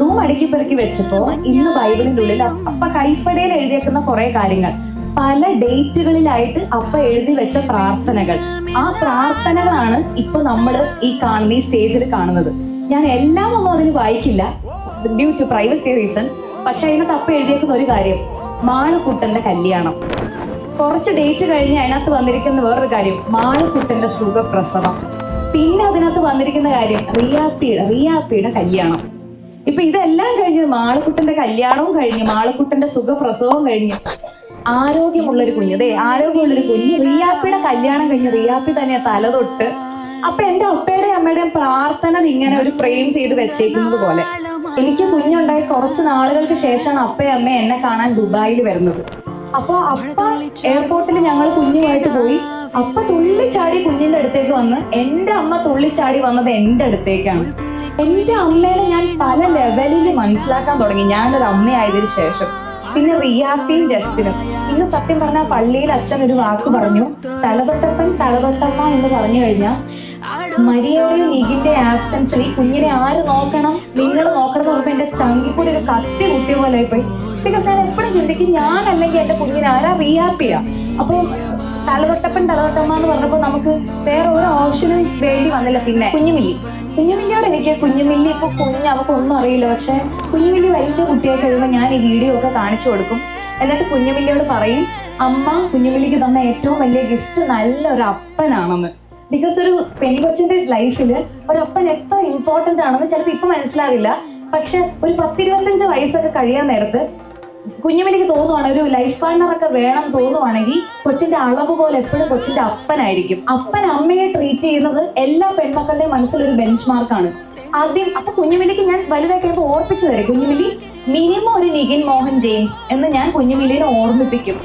Room അടുക്കി പെറുക്കി വെച്ചപ്പോ ഇന്ന് ബൈബിളിന്റെ ഉള്ളിൽ അപ്പ കൈപ്പടയിൽ എഴുതിയേക്കുന്ന കുറെ കാര്യങ്ങൾ, പല ഡേറ്റുകളിലായിട്ട് അപ്പ എഴുതി വെച്ച പ്രാർത്ഥനകൾ, ആ പ്രാർത്ഥനകളാണ് ഇപ്പൊ നമ്മൾ ഈ സ്റ്റേജിൽ കാണുന്നത്. ഞാൻ എല്ലാം ഒന്നും അതിന് വായിക്കില്ല ഡ്യൂ ടു പ്രൈവസി റീസൺ. പക്ഷെ അതിനകത്ത് അപ്പ എഴുതിയേക്കുന്ന ഒരു കാര്യം, മാളുക്കുട്ടന്റെ കല്യാണം. കുറച്ച് ഡേറ്റ് കഴിഞ്ഞ് അതിനകത്ത് വന്നിരിക്കുന്ന വേറൊരു കാര്യം, മാളുക്കുട്ടന്റെ സുഖപ്രസവം. പിന്നെ അതിനകത്ത് വന്നിരിക്കുന്ന കാര്യം റിയാപ്പിയുടെ കല്യാണം. ഇപ്പൊ ഇതെല്ലാം കഴിഞ്ഞ് മാളുക്കുട്ടന്റെ കല്യാണവും കഴിഞ്ഞ് മാളുക്കുട്ടന്റെ സുഖപ്രസവവും കഴിഞ്ഞ് ആരോഗ്യമുള്ളൊരു കുഞ്ഞ്, ആരോഗ്യമുള്ളൊരു കുഞ്ഞ്, റിയാപ്പിയുടെ കല്യാണം കഴിഞ്ഞ് റിയാപ്പി തന്നെ തലതൊട്ട്. അപ്പൊ എന്റെ അപ്പയുടെയും അമ്മയുടെയും പ്രാർത്ഥന ഇങ്ങനെ ഒരു ഫ്രെയിം ചെയ്ത് വെച്ചേക്കുന്നത് പോലെ. എനിക്ക് കുഞ്ഞുണ്ടായി കുറച്ച് നാളുകൾക്ക് ശേഷമാണ് അപ്പയും അമ്മയും എന്നെ കാണാൻ ദുബായിൽ വരുന്നത്. അപ്പൊ അപ്പ എയർപോർട്ടിൽ ഞങ്ങൾ കുഞ്ഞുമായിട്ട് പോയി. അപ്പ തുള്ളിച്ചാടി കുഞ്ഞിന്റെ അടുത്തേക്ക് വന്ന്, എന്റെ അമ്മ തുള്ളിച്ചാടി വന്നത് എന്റെ അടുത്തേക്കാണ്. എന്റെ അമ്മേനെ ഞാൻ പല ലെവലിൽ മനസ്സിലാക്കാൻ തുടങ്ങി ഞാനൊരു അമ്മയായതിനു ശേഷം. പിന്നെ റിയാപ്പിയും ജസ്റ്റിനും. ഇന്ന് സത്യം പറഞ്ഞാൽ പള്ളിയിൽ അച്ഛൻ ഒരു വാക്ക് പറഞ്ഞു, തലതൊട്ടപ്പൻ തലതൊട്ടമ്മ എന്ന് പറഞ്ഞു കഴിഞ്ഞാൽ മരിയയും നികിന്റെ ആബ്സെൻസിൽ ഈ കുഞ്ഞിനെ ആര് നോക്കണം, നിങ്ങൾ നോക്കണം എന്ന് പറഞ്ഞപ്പോ എന്റെ ചങ്കിക്കൂടി ഒരു കത്തി കുത്തിയ പോലെ പോയി. ബിക്കോസ് ഞാൻ എപ്പോഴും ചിന്തിക്കും, ഞാനല്ലെങ്കിൽ എന്റെ കുഞ്ഞിനെ ആരാ, റിയാപ്പിയാ. അപ്പൊ തലതൊട്ടപ്പൻ തലതൊട്ടമ്മ എന്ന് പറഞ്ഞപ്പോ നമുക്ക് വേറെ ഒരു ഓപ്ഷനും വേണ്ടി വന്നില്ല. പിന്നെ കുഞ്ഞുമില്ലിയോട് എനിക്ക്, കുഞ്ഞുമില്ലി ഇപ്പൊ അവൾക്ക് ഒന്നും അറിയില്ല. പക്ഷെ കുഞ്ഞുമില്ലി വലിയ കുട്ടിയായി കഴിയുമ്പോൾ ഞാൻ ഈ വീഡിയോ ഒക്കെ കാണിച്ചു കൊടുക്കും. എന്നിട്ട് കുഞ്ഞുമില്ലിയോട് പറയും, അമ്മ കുഞ്ഞുമില്ലിക്ക് തന്ന ഏറ്റവും വലിയ ഗിഫ്റ്റ് നല്ലൊരു അപ്പനാണെന്ന്. ബിക്കോസ് ഒരു പെൺകൊച്ചിന്റെ ലൈഫിൽ ഒരപ്പൻ എത്ര ഇമ്പോർട്ടന്റ് ആണെന്ന് ചിലപ്പോൾ ഇപ്പൊ മനസ്സിലാവില്ല. പക്ഷെ ഒരു 10-25 വയസ്സൊക്കെ കഴിയാൻ നേരത്ത് കുഞ്ഞുമില്ലിക്ക് തോന്നുവാണ് ഒരു ലൈഫ് പാർട്ണർ ഒക്കെ വേണം തോന്നുവാണെങ്കിൽ കൊച്ചിന്റെ അളവ് പോലെ എപ്പോഴും കൊച്ചിന്റെ അപ്പനായിരിക്കും. അപ്പൻ അമ്മയെ ട്രീറ്റ് ചെയ്യുന്നത് എല്ലാ പെൺമക്കളുടെയും മനസ്സിലൊരു ബെഞ്ച് മാർക്കാണ് ആദ്യം. അപ്പൊ കുഞ്ഞുമില്ലിക്ക് ഞാൻ വലുതായി കഴിയുമ്പോൾ ഓർപ്പിച്ചു തരും, കുഞ്ഞുമില്ലി മിനിമം ഒരു നികിൻ മോഹൻ ജെയിംസ് എന്ന് ഞാൻ കുഞ്ഞുമില്ലിനെ ഓർമ്മിപ്പിക്കും.